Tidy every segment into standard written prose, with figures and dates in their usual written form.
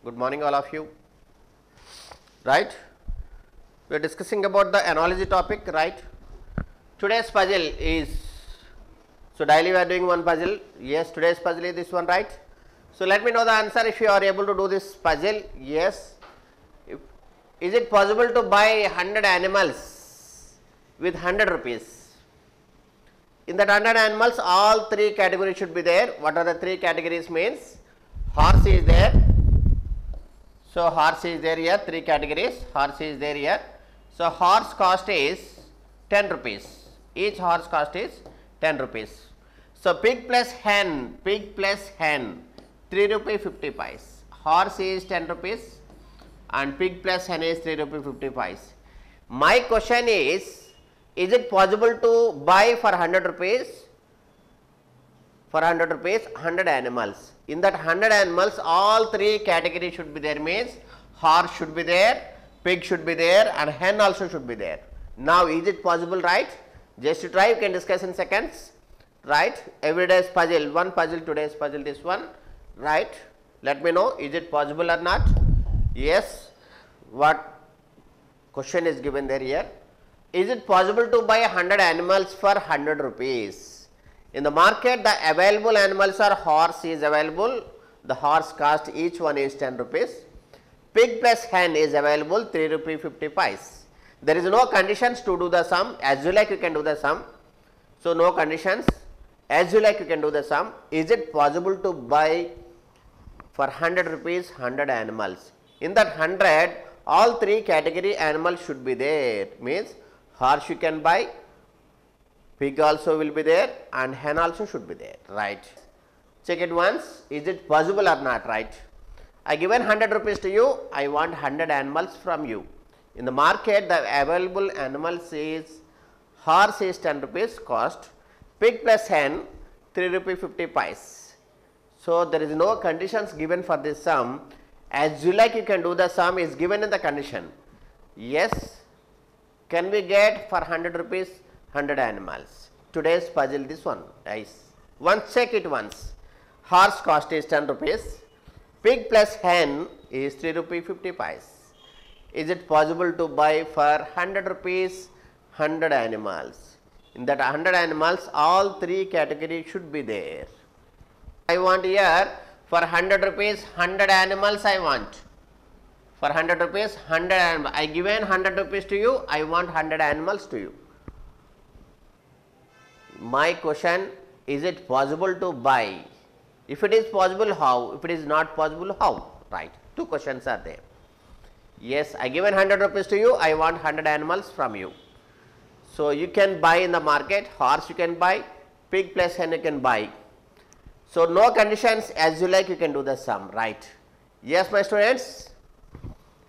Good morning all of you. Right? We are discussing about the analogy topic, right? Today's puzzle is, so daily we are doing one puzzle. Yes, today's puzzle is this one, right? So let me know the answer if you are able to do this puzzle. Yes. Is it possible to buy 100 animals with 100 rupees? In that 100 animals, all three categories should be there. What are the three categories means? Horse is there. So horse is there here, three categories. Horse is there here. So horse cost is 10 rupees. Each horse cost is 10 rupees. So pig plus hen, 3 rupee 50 pice. Horse is 10 rupees and pig plus hen is 3 rupee 50 pice. My question is it possible to buy for 100 rupees? For 100 rupees, 100 animals. In that 100 animals, all three categories should be there, means horse should be there, pig should be there and hen also should be there. Now, is it possible, right? Just to try, you can discuss in seconds, right? Every day's puzzle, one puzzle, today's puzzle, this one, right? Let me know, is it possible or not? Yes. What question is given there here? Is it possible to buy 100 animals for 100 rupees? In the market, the available animals are horse is available. The horse cost each one is 10 rupees. Pig plus hen is available 3 rupee 50 pice. There is no conditions to do the sum. As you like, you can do the sum. So no conditions. As you like, you can do the sum. Is it possible to buy for 100 rupees 100 animals? In that 100, all three category animals should be there. Means horse you can buy, pig also will be there and hen also should be there, right? Check it once, is it possible or not, right? I given 100 rupees to you, I want 100 animals from you. In the market, the available animals is horse is 10 rupees cost, pig plus hen 3 rupee 50 pice. So there is no conditions given for this sum. As you like, you can do the sum is given in the condition. Yes. Can we get for 100 rupees 100 animals? Today's puzzle this one, nice. Once check it once. Horse cost is 10 rupees. Pig plus hen is 3 rupee 50 pice. Is it possible to buy for 100 rupees 100 animals? In that 100 animals, all three categories should be there. I want here for 100 rupees 100 animals I want. For 100 rupees, 100 animals. I given 100 rupees to you, I want 100 animals to you. My question, is it possible to buy? If it is possible, how? If it is not possible, how? Right. Two questions are there. Yes, I given 100 rupees to you, I want 100 animals from you. So you can buy in the market, horse you can buy, pig plus hen you can buy. So no conditions, as you like, you can do the sum, right? Yes, my students.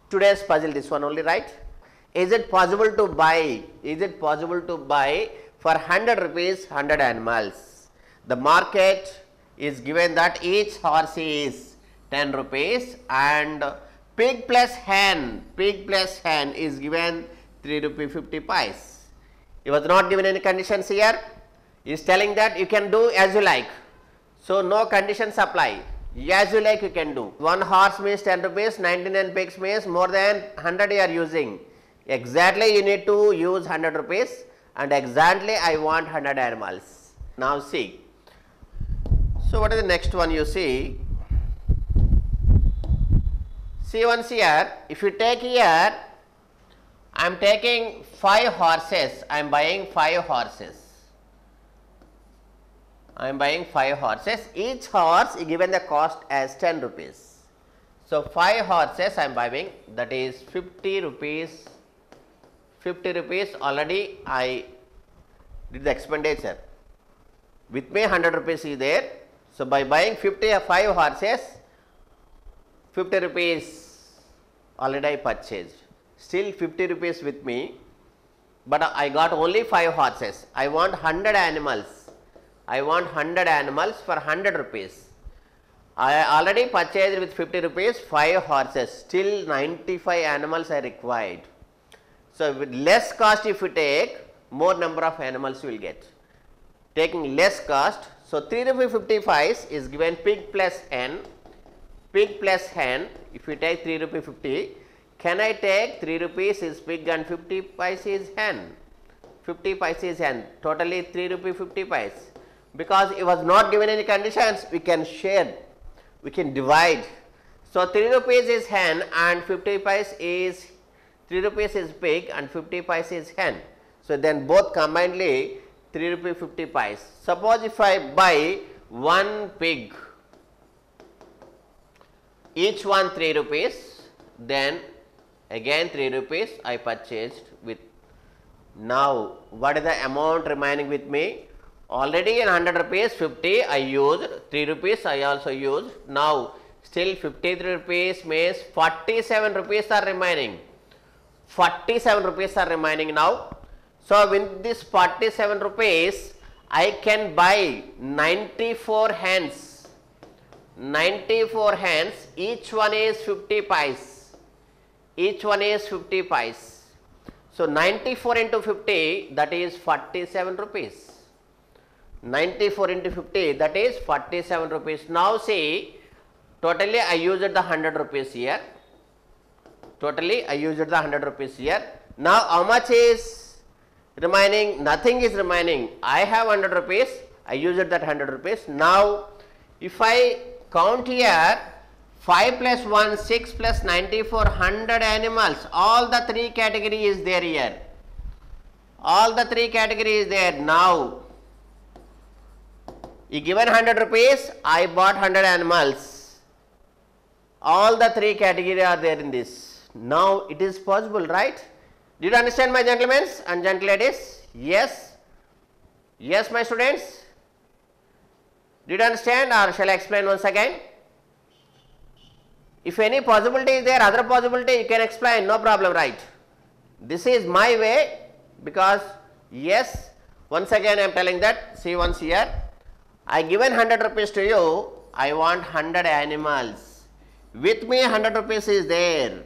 Today's puzzle this one only, right? Is it possible to buy? Is it possible to buy for 100 rupees 100 animals? The market is given that each horse is 10 rupees and pig plus hen is given 3 rupee 50 pice. It was not given any conditions here. He is telling that you can do as you like. So no conditions apply. As you like, you can do. One horse means 10 rupees, 99 pigs means more than 100 you are using. Exactly you need to use 100 rupees and exactly I want 100 animals. Now see. So what is the next one you see? See once here, if you take here, I am taking 5 horses, I am buying 5 horses. I am buying 5 horses, each horse is given the cost as 10 rupees. So 5 horses I am buying, that is 50 rupees, already I did the expenditure. With me 100 rupees is there. So by buying 55 horses, 50 rupees already I purchased. Still 50 rupees with me, but I got only 5 horses. I want 100 animals. I want 100 animals for 100 rupees. I already purchased with 50 rupees 5 horses, still 95 animals are required. So with less cost if you take, more number of animals you will get. Taking less cost, so 3 rupee 50 pice is given pig plus hen, pig plus hen. If you take 3 rupee 50, can I take 3 rupees is pig and 50 paise is hen? 50 paise is hen, totally 3 rupee 50 paise. Because it was not given any conditions, we can share, we can divide. So 3 rupees is hen and 50 paise is 3 rupees is pig and 50 paise is hen. So then both combinedly 3 rupee 50 paise. Suppose if I buy one pig, each one 3 rupees, then again 3 rupees I purchased with. Now what is the amount remaining with me? Already in 100 rupees 50 I used, 3 rupees I also used. Now still 53 rupees means 47 rupees are remaining. 47 rupees are remaining now. So with this 47 rupees I can buy 94 hens. 94 hens, each one is 50 paise. Each one is 50 paise. So 94 into 50, that is 47 rupees. 94 into 50, that is 47 rupees. Now see, totally I used the 100 rupees here. Totally I used the 100 rupees here. Now how much is remaining? Nothing is remaining. I have 100 rupees, I used that 100 rupees. Now if I count here, 5 plus 1, 6 plus 94, 100 animals, all the 3 category is there here. All the 3 category is there. Now you given 100 rupees, I bought 100 animals. All the 3 category are there in this. Now it is possible, right? Did you understand, my gentlemen and gentle ladies? Yes? Yes, my students? Did you understand, or shall I explain once again? If any possibility is there, other possibility you can explain, no problem, right? This is my way, because yes, once again I am telling that, see once here, I given 100 rupees to you, I want 100 animals. With me 100 rupees is there.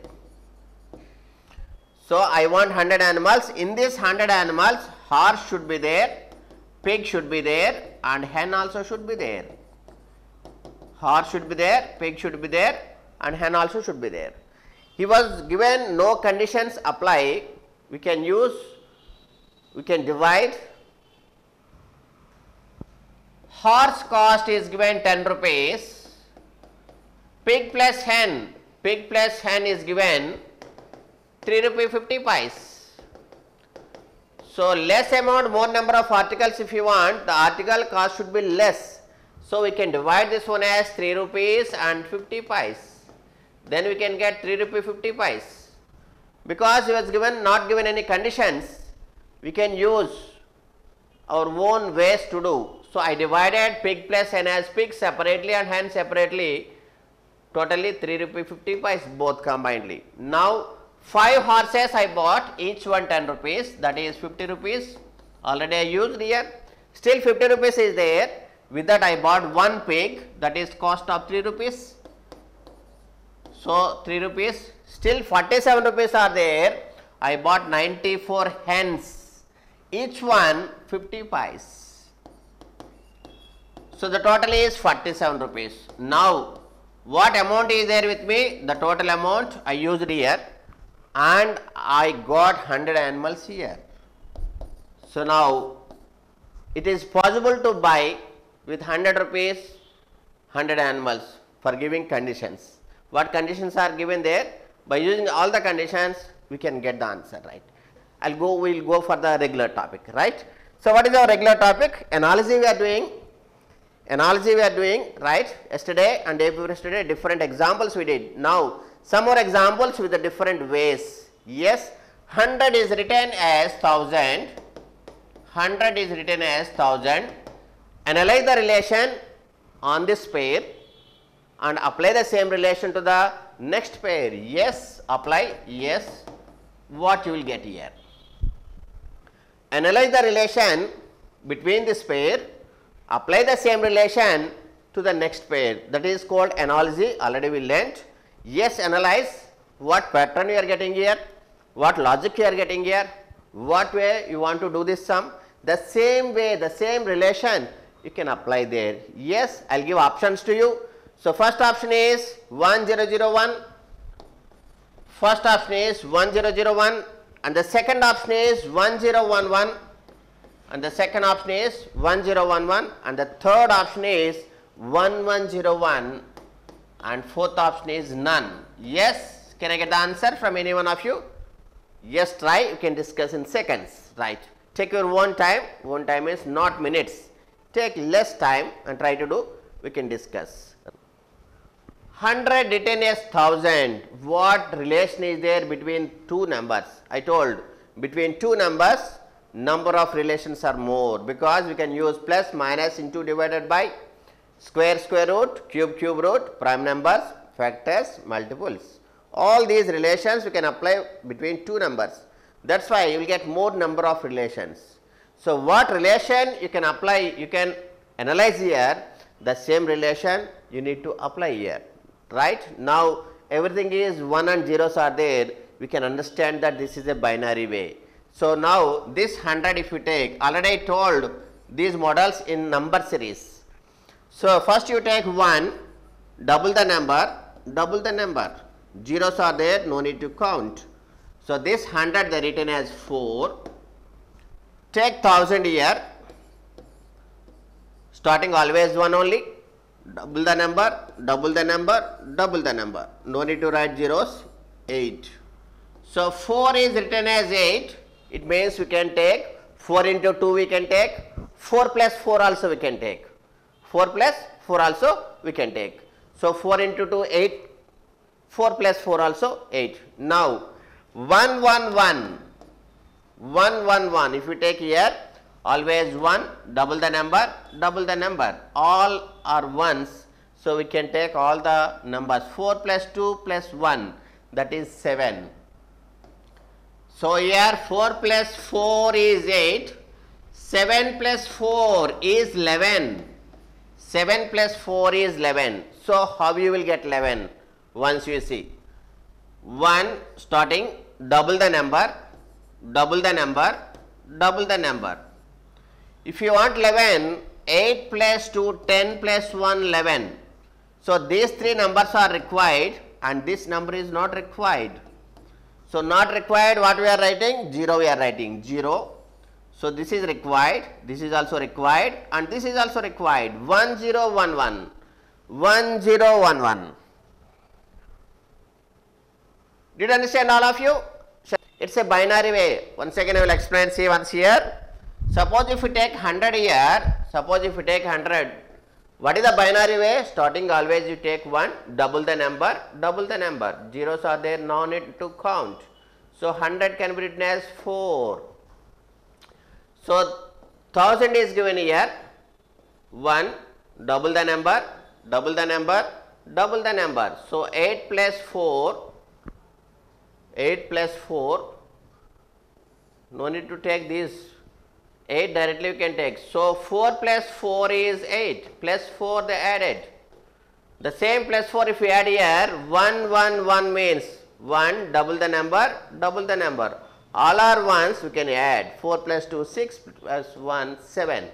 So I want 100 animals. In this 100 animals, horse should be there, pig should be there, and hen also should be there. Horse should be there, pig should be there, and hen also should be there. He was given no conditions apply. We can use, we can divide. Horse cost is given 10 rupees. Pig plus hen is given 3 rupee 50 paise. So less amount, more number of articles if you want, the article cost should be less. So we can divide this one as 3 rupees and 50 paise. Then we can get 3 rupee 50 paise. Because he was given, not given any conditions, we can use our own ways to do. So I divided pig plus hen as pig separately and hen separately, totally 3 rupee 50 paise both combinedly. Now 5 horses I bought, each one 10 rupees, that is 50 rupees, already I used here. Still 50 rupees is there. With that I bought one pig, that is cost of 3 rupees. So 3 rupees, still 47 rupees are there. I bought 94 hens, each one 50 paise. So the total is 47 rupees. Now what amount is there with me? The total amount I used here, and I got 100 animals here. So now it is possible to buy with 100 rupees 100 animals for giving conditions. What conditions are given there? By using all the conditions we can get the answer, right? We will go for the regular topic, right? So what is our regular topic? Analogy we are doing. Analogy we are doing, right? Yesterday and day before yesterday different examples we did. Now some more examples with the different ways. Yes, 100 is written as 1000. 100 is written as 1000. Analyze the relation on this pair and apply the same relation to the next pair. Yes, apply. Yes, what you will get here? Analyze the relation between this pair. Apply the same relation to the next pair. That is called analogy. Already we learnt. Yes, analyze what pattern you are getting here, what logic you are getting here, what way you want to do this sum. The same way, the same relation you can apply there. Yes, I will give options to you. So first option is 1001. First option is 1001 and the second option is 1011 and the second option is 1011 and the third option is 1101 and fourth option is none. Yes, can I get the answer from any one of you? Yes, try, you can discuss in seconds, right. Take your own time is not minutes. Take less time and try to do, we can discuss. 100 written as 1000, what relation is there between two numbers? I told between two numbers, number of relations are more because we can use plus, minus, into, divided by, square, square root, cube, cube root, prime numbers, factors, multiples. All these relations we can apply between two numbers. That is why you will get more number of relations. So what relation you can apply, you can analyze here, the same relation you need to apply here. Right. Now everything is 1 and zeros are there, we can understand that this is a binary way. So now this 100 if you take, already I told these models in number series. So first you take 1, double the number, zeros are there, no need to count. So this 100 they written as 4, take 1000 here, starting always 1 only. Double the number, no need to write zeros, 8. So 4 is written as 8, it means we can take 4 into 2 we can take, 4 plus 4 also we can take, 4 plus 4 also we can take. So 4 into 2, 8, 4 plus 4 also 8. Now 111, if you take here, always 1, double the number, all are ones, so we can take all the numbers, 4 plus 2 plus 1, that is 7. So here 4 plus 4 is 8, 7 plus 4 is 11, 7 plus 4 is 11. So how you will get 11? Once you see 1 starting, double the number. If you want 11, 8 plus 2, 10 plus 1, 11. So these three numbers are required and this number is not required. So not required, what we are writing? 0 we are writing, 0. So this is required, this is also required and this is also required, 1011. Did you understand all of you? It is a binary way. Once again I will explain, see once here. Suppose if you take 100 here, what is the binary way? Starting always you take 1, double the number, zeros are there, no need to count. So 100 can be written as 4. So 1000 is given here, 1, double the number. So 8 plus 4, no need to take this 8 directly you can take. So 4 plus 4 is 8, plus 4 they added. The same plus 4 if we add here, 1 means 1, double the number. All are ones, we can add 4 plus 2, 6 plus 1, 7.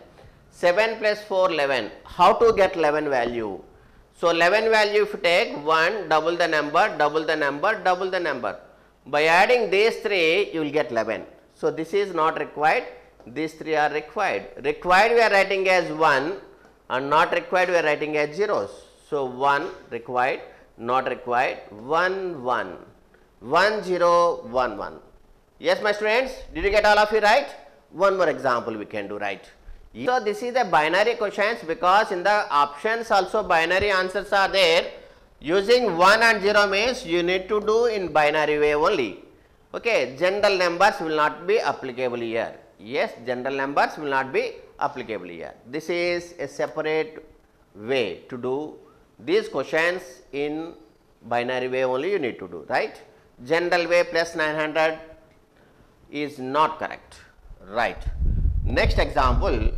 7 plus 4, 11. How to get 11 value? So 11 value if you take 1, double the number. By adding these three, you will get 11. So this is not required, these three are required. Required we are writing as 1 and not required we are writing as zeros. So 1 required, not required, 1, 1, 1, 0, 1, 1. Yes, my students, did you get all of you right? One more example we can do, right? So this is the binary questions, because in the options also binary answers are there. Using 1 and 0 means you need to do in binary way only. Okay, general numbers will not be applicable here. Yes, general numbers will not be applicable here. This is a separate way to do these questions. In binary way only you need to do, right? General way plus 900 is not correct, right? Next example,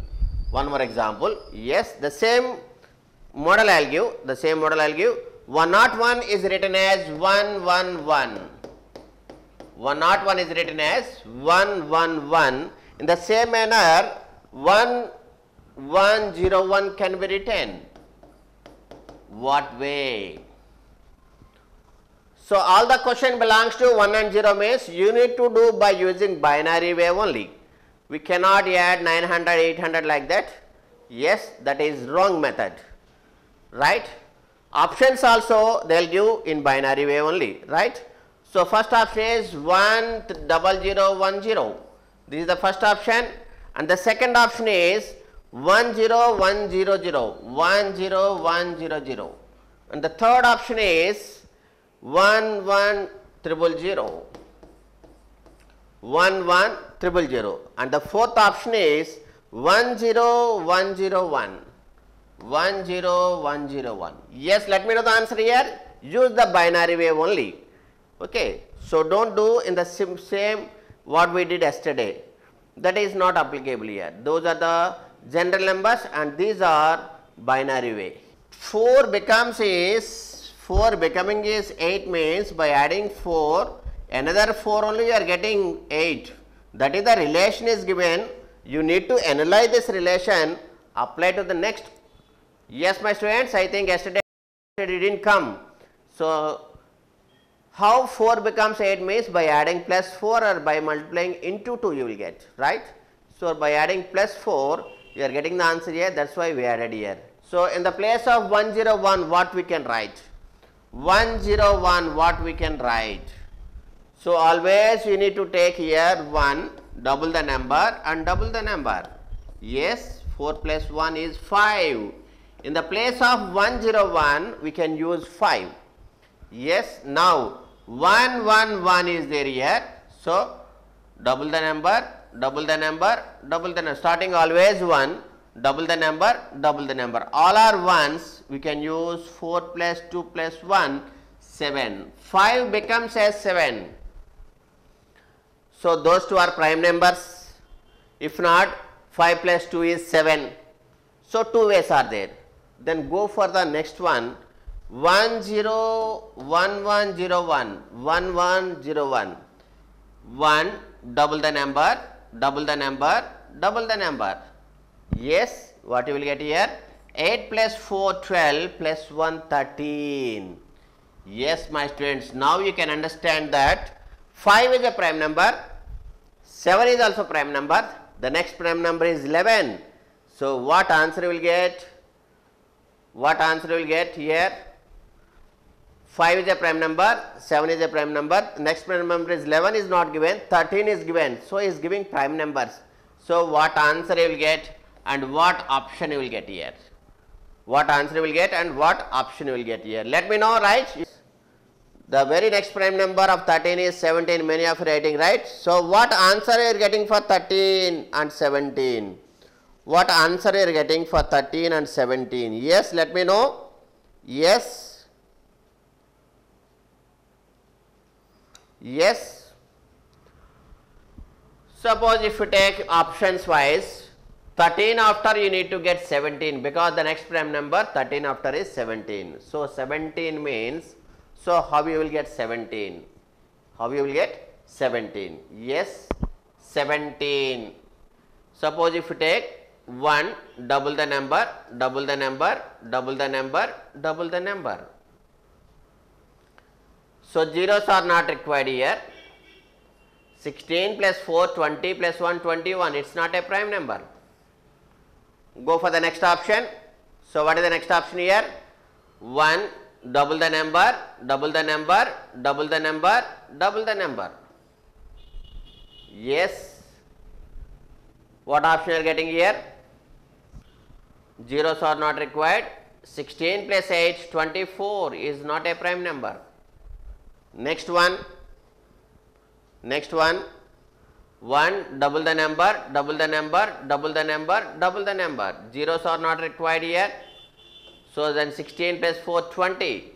one more example. Yes, the same model I will give, 101 is written as 111. 101 is written as 111. In the same manner, 1101 can be written. What way? So, all the question belongs to 1 and 0 means you need to do by using binary way only. We cannot add 900, 800 like that. Yes, that is wrong method, right? Options also they will give in binary way only, right? So, first option is 10010. This is the first option, and the second option is 10100, 10100, and the third option is 11000, 11000, and the fourth option is 10101, 10101. Yes, let me know the answer here. Use the binary way only. Okay, so don't do in the same what we did yesterday. That is not applicable here. Those are the general numbers and these are binary way. 4 becoming is 8 means by adding 4, another 4 only you are getting 8. That is the relation is given. You need to analyze this relation, apply to the next. Yes, my students, I think yesterday it didn't come. So, how 4 becomes 8 means by adding plus 4 or by multiplying into 2 you will get, right. So, by adding plus 4 you are getting the answer here, that is why we added here. So, in the place of 101 what we can write? 101 what we can write? So, always you need to take here 1, double the number and double the number. Yes, 4 plus 1 is 5. In the place of 101 we can use 5. Yes, now 111 is there here. So, double the number, double the number, double the number, starting always 1, double the number, double the number. All are 1s, we can use 4 plus 2 plus 1, 7. 5 becomes as 7. So, those two are prime numbers. If not, 5 plus 2 is 7. So, 2 ways are there. Then go for the next one. 1101, 1101, 1, double the number, double the number, double the number. Yes, what you will get here? 8 plus 4, 12 plus 1, 13. Yes, my students, now you can understand that 5 is a prime number, 7 is also prime number, the next prime number is 11. So, what answer you will get? What answer you will get here? 5 is a prime number, 7 is a prime number, next prime number is 11 is not given, 13 is given. So, he is giving prime numbers. So, what answer you will get and what option you will get here? What answer you will get and what option you will get here? Let me know, right? The very next prime number of 13 is 17, many of you are writing, right? So, what answer you are getting for 13 and 17? What answer you are getting for 13 and 17? Yes, let me know. Yes. Yes. Suppose if you take options wise, 13 after you need to get 17 because the next prime number 13 after is 17. So, 17 means, so how you will get 17? How you will get 17? Yes, 17. Suppose if you take 1, double the number, double the number, double the number, double the number. So, zeros are not required here. 16 plus 4, 20 plus 1, 21. It is not a prime number. Go for the next option. So, what is the next option here? 1, double the number, double the number, double the number, double the number. Yes. What option you are getting here? Zeros are not required. 16 plus 8, 24 is not a prime number. Next one, 1, double the number, double the number, double the number, double the number. Zeros are not required here. So, then 16 plus 4, 20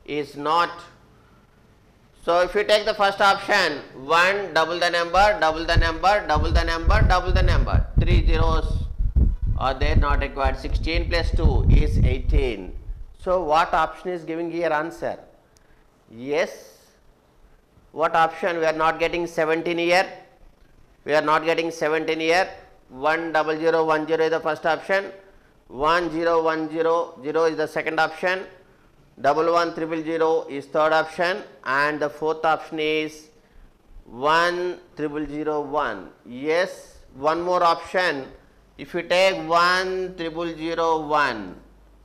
is not. So, if you take the first option, 1, double the number, double the number, double the number, double the number. 3 zeros are there not required. 16 plus 2 is 18. So, what option is giving here answer? Yes. What option? We are not getting 17 here. We are not getting 17 here. 10010 is the first option. 10100 is the second option. 11000 is third option, and the fourth option is 10001. Yes, one more option. If you take 10001,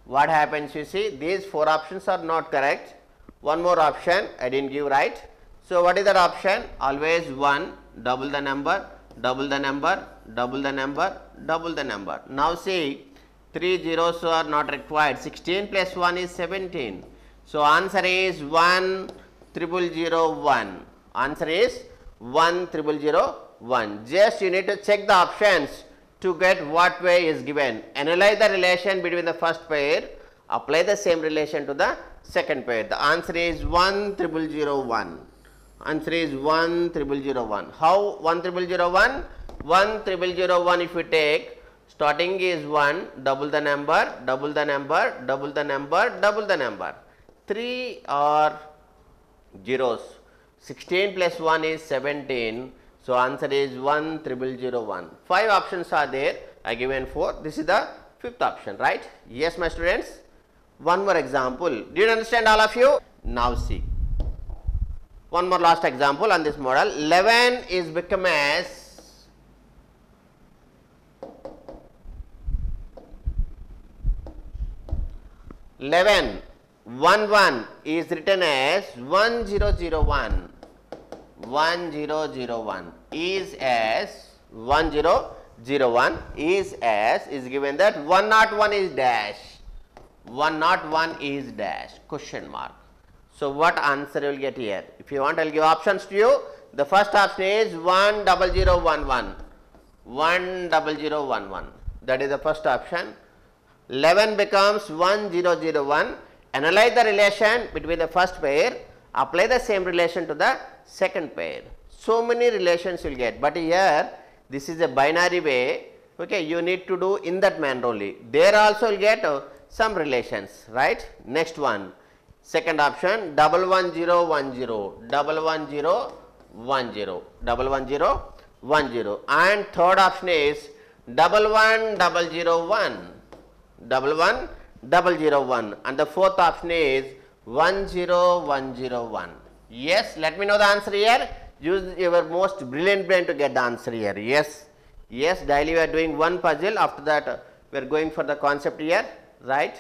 what happens? You see, these four options are not correct. One more option I didn't give, right? So what is that option? Always 1, double the number, double the number, double the number, double the number. Now see, 3 zeros are not required. 16 plus 1 is 17. So answer is 10001. Answer is 10001. Just you need to check the options to get what way is given. Analyze the relation between the first pair. Apply the same relation to the second pair. The answer is 10001. Answer is 10001. How 10001? 10001 if you take, starting is 1, double the number, double the number, double the number, double the number. 3 are zeros. 16 plus 1 is 17. So answer is 10001. 5 options are there. I given 4. This is the fifth option, right? Yes, my students. One more example. Do you understand, all of you? Now see. One more last example on this model. 11 is become as 11. 1 is written as 1001. 1001 is as 1001 is as is given that 101 is dash. 101 is dash, question mark. So what answer you will get here? If you want, I will give options to you. The first option is 10011. 10011. That is the first option. 11 becomes 1001. Analyze the relation between the first pair. Apply the same relation to the second pair. So many relations you will get. But here, this is a binary way. Okay, you need to do in that manner only. There also you will get some relations, right? Next one. Second option, 11010, 11010, 11010, and third option is 11001, 11001, and the fourth option is 10101. Yes, let me know the answer here. Use your most brilliant brain to get the answer here. Yes, yes, daily we are doing one puzzle. After that, we are going for the concept here, right?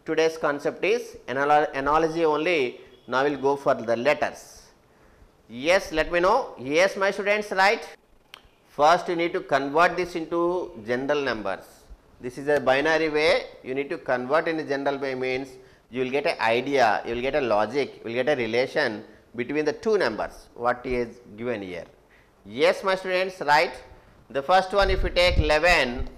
Today's concept is analogy only. Now we'll go for the letters. Yes, let me know. Yes, my students, right? First, you need to convert this into general numbers. This is a binary way. You need to convert in a general way, means you will get an idea, you will get a logic, you will get a relation between the two numbers. What is given here? Yes, my students, right? The first one, if you take 11.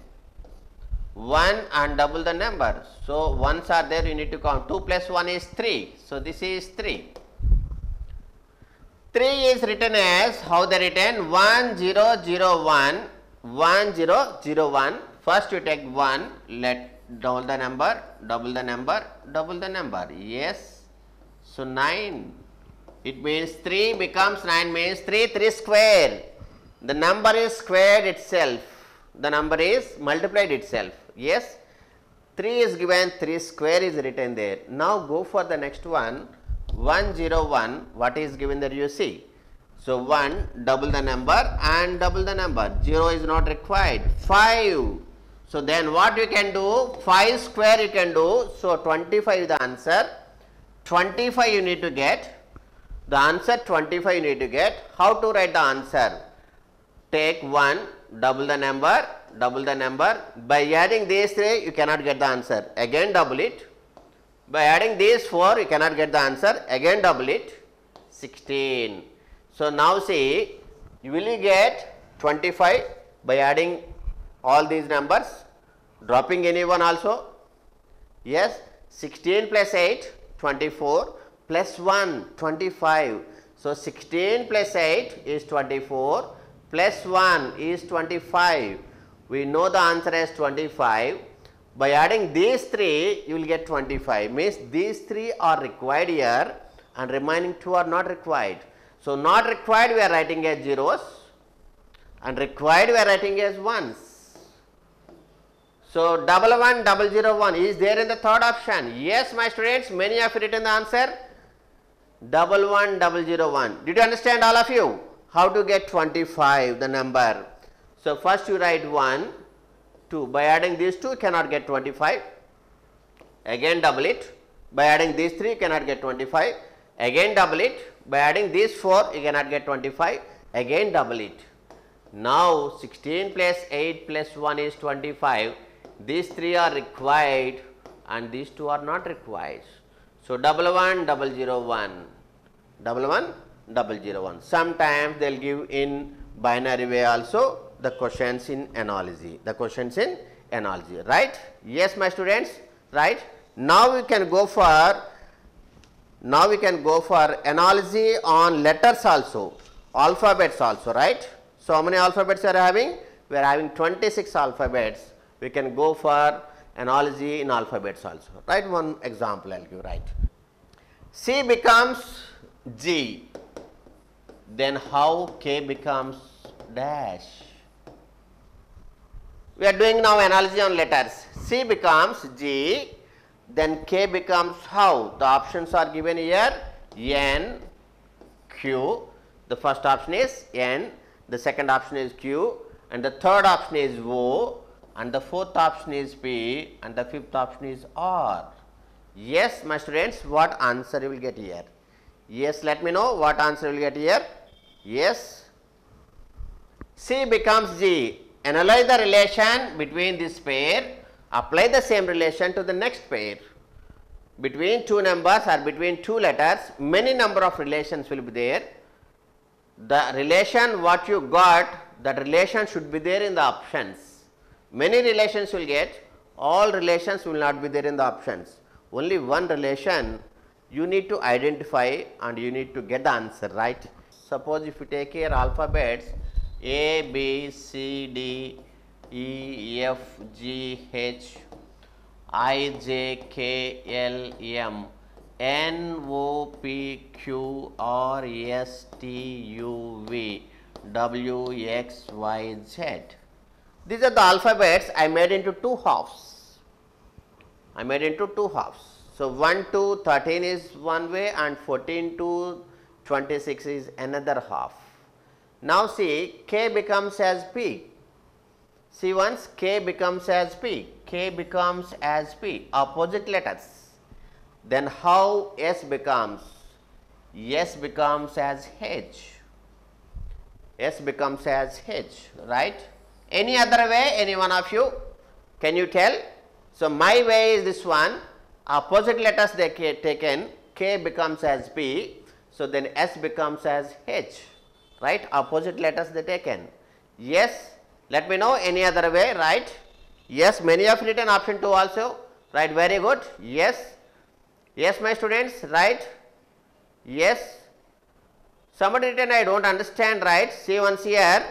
1 and double the number. So, ones are there, you need to count. 2 plus 1 is 3. So, this is 3. 3 is written as, how they written? 1001, 1001. First you take 1, let double the number, double the number, double the number. Yes. So, 9. It means 3 becomes 9, means 3 square. The number is squared itself. The number is multiplied itself. Yes, 3 is given, 3 square is written there. Now go for the next one, 101. What is given there, you see? So 1, double the number and double the number. 0 is not required. 5. So then what you can do? 5 square you can do. So 25 is the answer. 25 you need to get. The answer 25 you need to get. How to write the answer? Take 1, double the number, double the number. By adding these 3, you cannot get the answer. Again double it. By adding these 4, you cannot get the answer. Again double it. 16. So now see, you will get 25 by adding all these numbers, dropping any one also. Yes, 16 plus 8, 24, plus 1, 25. So 16 plus 8 is 24, plus 1 is 25. We know the answer as 25. By adding these 3, you will get 25. Means these 3 are required here and remaining 2 are not required. So not required we are writing as zeros and required we are writing as ones. So, 11001 is there in the third option. Yes, my students, many have written the answer 11001. Did you understand, all of you, how to get 25, the number? So, first you write 1, 2. By adding these two, you cannot get 25. Again double it. By adding these 3, you cannot get 25. Again double it. By adding these 4, you cannot get 25. Again double it. Now, 16 plus 8 plus 1 is 25. These 3 are required and these 2 are not required. So, 11001, 11001. Sometimes they will give in binary way also the questions in analogy, right? Yes, my students, right? Now we can go for analogy on letters also, alphabets also, right? So, how many alphabets are having? We are having 26 alphabets. We can go for analogy in alphabets also, right? One example I will give, right? C becomes G, then how K becomes dash? We are doing now analogy on letters. C becomes G, then K becomes how? The options are given here, N, Q. The first option is N, the second option is Q, and the third option is O, and the fourth option is P, and the fifth option is R. Yes, my students, what answer you will get here? Yes, let me know what answer you will get here. Yes. C becomes G. Analyze the relation between this pair. Apply the same relation to the next pair. Between two numbers or between two letters, many number of relations will be there. The relation what you got, that relation should be there in the options. Many relations will get, all relations will not be there in the options. Only one relation you need to identify and you need to get the answer, right? Suppose if you take here alphabets A, B, C, D, E, F, G, H, I, J, K, L, M, N, O, P, Q, R, S, T, U, V, W, X, Y, Z. These are the alphabets I made into two halves. So, 1 to 13 is one way and 14 to 26 is another half. Now, see, K becomes as P. See once, K becomes as P. K becomes as P, opposite letters. Then how S becomes? S becomes as H. S becomes as H, right? Any other way, any one of you? Can you tell? So, my way is this one, opposite letters they taken, K becomes as P, so then S becomes as H, right? Opposite letters they taken. Yes, let me know any other way, right? Yes, many have written option 2 also, right? Very good. Yes, yes, my students, right? Yes. Somebody written I do not understand, right? See once here,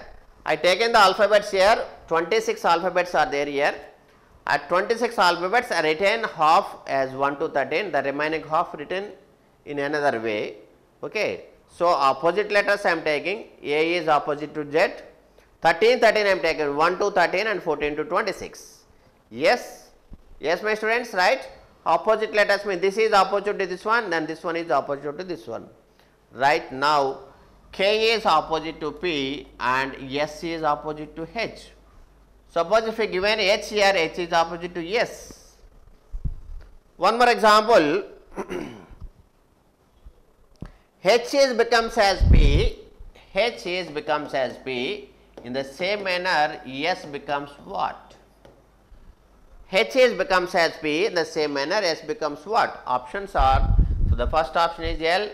I taken the alphabets here, 26 alphabets are there here. At 26 alphabets I written half as 1 to 13, the remaining half written in another way. Okay. So, opposite letters I am taking, A is opposite to Z, 13 I am taking 1 to 13 and 14 to 26. Yes, yes, my students, right? Opposite letters mean this is opposite to this one, then this one is opposite to this one. Right now, K is opposite to P and S is opposite to H. Suppose if you given H here, H is opposite to S. One more example, H is becomes as P, H is becomes as P, in the same manner S becomes what? H is becomes as P, in the same manner S becomes what? Options are, so the first option is L,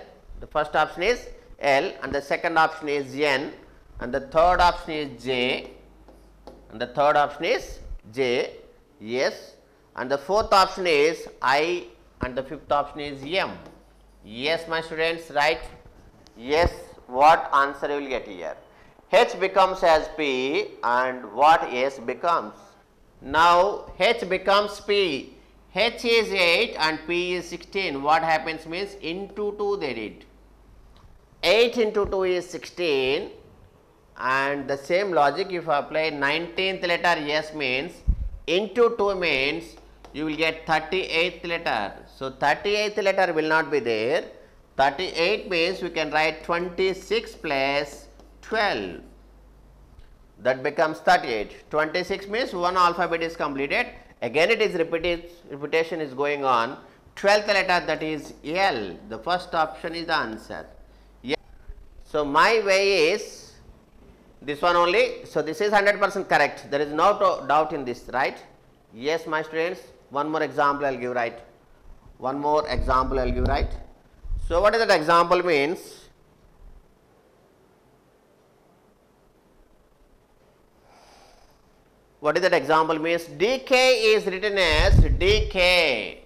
and the second option is N, and the third option is J, yes, and the fourth option is I, and the fifth option is M. Yes, my students, right? Yes, what answer you will get here? H becomes as P and what S becomes? Now, H becomes P, H is 8 and P is 16, what happens means into 2 they did. 8 into 2 is 16 and the same logic if I apply 19th letter S means into 2 means you will get 38th letter. So, 38th letter will not be there. 38 means we can write 26 plus 12. That becomes 38. 26 means one alphabet is completed. Again it is repetition is going on. 12th letter, that is L. The first option is the answer. Yeah. So, my way is this one only. So, this is 100% correct. There is no doubt in this, right? Yes, my students. One more example I will give, right? One more example I will give, right? So, what is that example means? What is that example means? DK is written as DK.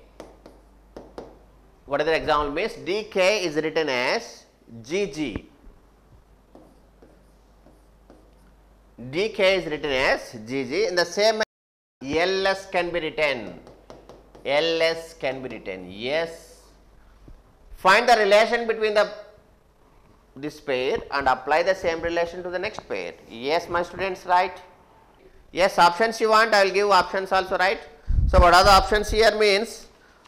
What is that example means? DK is written as GG. DK is written as GG. In the same manner, LS can be written. LS can be written. Yes. Find the relation between this pair and apply the same relation to the next pair. Yes, my students, right? Yes, options you want, I will give options also, right? So, what are the options here means?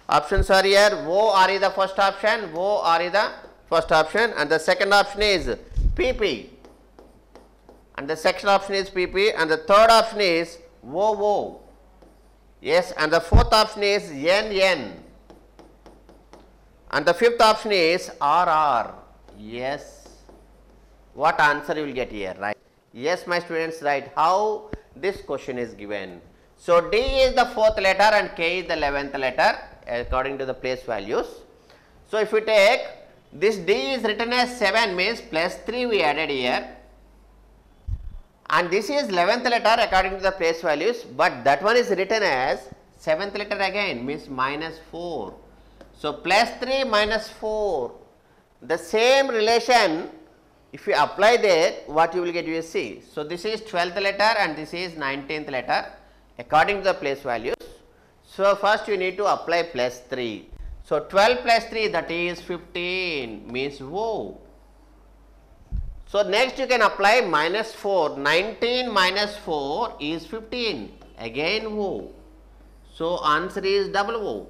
Options are here, OR is the first option, OR is the first option, and the second option is PP, and the second option is PP, and the third option is OO. Yes, and the fourth option is NN, and the fifth option is RR. Yes, what answer you will get here, right? Yes, my students, right? How this question is given. So, D is the 4th letter and K is the 11th letter according to the place values. So, if we take this D is written as 7 means plus 3 we added here, and this is 11th letter according to the place values, but that one is written as 7th letter again means minus 4. So, plus 3 minus 4, the same relation if you apply there, what you will get, you will see. So, this is 12th letter and this is 19th letter according to the place values. So, first you need to apply plus 3. So, 12 plus 3, that is 15 means O. So, next you can apply minus 4, 19 minus 4 is 15, again O. So, answer is double O.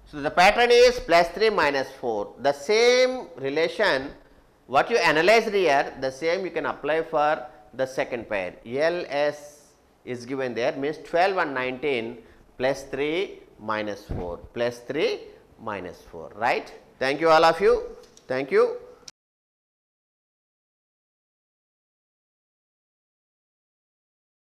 So, the pattern is plus 3 minus 4. The same relation what you analyzed here, the same you can apply for the second pair. LS is given there means 12 and 19 plus 3 minus 4, plus 3 minus 4, right? Thank you all of you. Thank you.